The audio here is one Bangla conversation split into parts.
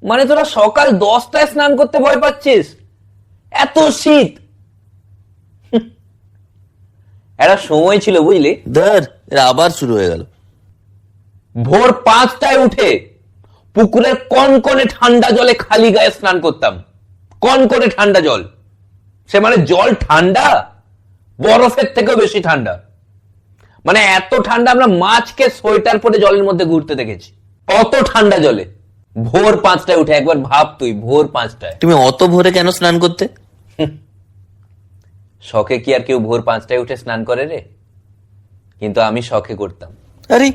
মানে তোরা সকাল 10টায় স্নান করতে ভয় পাচ্ছিস? এত শীত। একটা সময় ছিল বুঝলি, ধর এরা আবার শুরু হয়ে গেল। ভোর 5টায় উঠে পুকুরের কনকনে ঠান্ডা জলে খালি গায়ে স্নান করতাম। কনকনে ঠান্ডা জল, সে মানে জল ঠান্ডা, বরফের থেকেও বেশি ঠান্ডা। মানে এত ঠান্ডা আমরা মাছকে সোয়েটার পরে জলের মধ্যে ঘুরতে দেখেছি, অত ঠান্ডা জলে। ভোর 5টায় উঠে, একবার ভাব তুই, ভোর 5টায়। তুমি অত ভোরে কেন স্নান করতে? শখে কি আর কেউ ভোর 5টায় উঠে স্নান করে রে? কিন্তু আমি শখে করতাম, আরে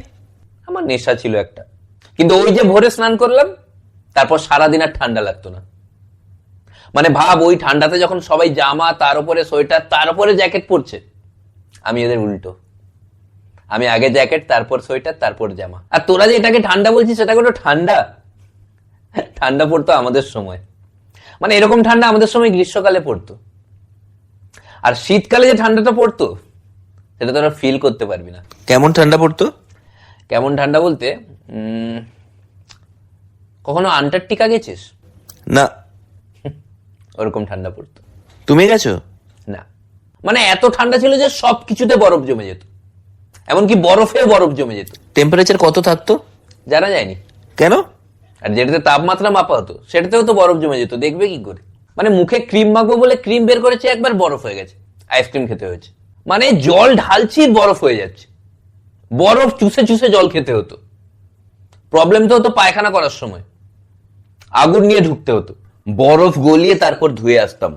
আমার নেশা ছিল একটা। কিন্তু ওই যে ভোরে স্নান করলাম, তারপর সারাদিন আর ঠান্ডা লাগতো না। মানে ভাব, ওই ঠান্ডাতে যখন সবাই জামা, তার উপরে সোয়েটার, তার উপরে জ্যাকেট পরছে, আমি এদের উল্টো। আমি আগে জ্যাকেট, তারপর সোয়েটার, তারপর জামা। আর তোরা যে এটাকে ঠান্ডা বলছিস, সেটা কোনো ঠান্ডা? ঠান্ডা পড়তো আমাদের সময়, মানে এরকম ঠান্ডা আমাদের সময় গ্রীষ্মকালে পড়তো। আর শীতকালে যে ঠান্ডাটা পড়তো, সেটা তোরা ফিল করতে পারবি না। কেমন ঠান্ডা পড়তো? কেমন ঠান্ডা বলতে, কখনো আন্টার্কটিকা গেছিস? না। ওরকম ঠান্ডা পড়তো। তুমি গেছো? না, মানে এত ঠান্ডা ছিল যে সবকিছুতে বরফ জমে যেত, এমনকি বরফে বরফ জমে যেত। টেম্পারেচার কত থাকতো? জানা যায়নি। কেন? আর যেটাতে তাপমাত্রা মাপা হতো, সেটাতেও তো বরফ জমে যেত, দেখবে কি করে? মানে মুখে ক্রিম মাখবো বলে ক্রিম বের করেছে, একবার বরফ হয়ে গেছে, আইসক্রিম খেতে হয়েছে। মানে জল ঢালছি, বরফ হয়ে যাচ্ছে, বরফ চুষে চুষে জল খেতে হতো। প্রবলেম তো হতো পায়খানা করার সময়, আগুন নিয়ে ঢুকতে হতো, বরফ গলিয়ে তারপর ধুয়ে আসতাম।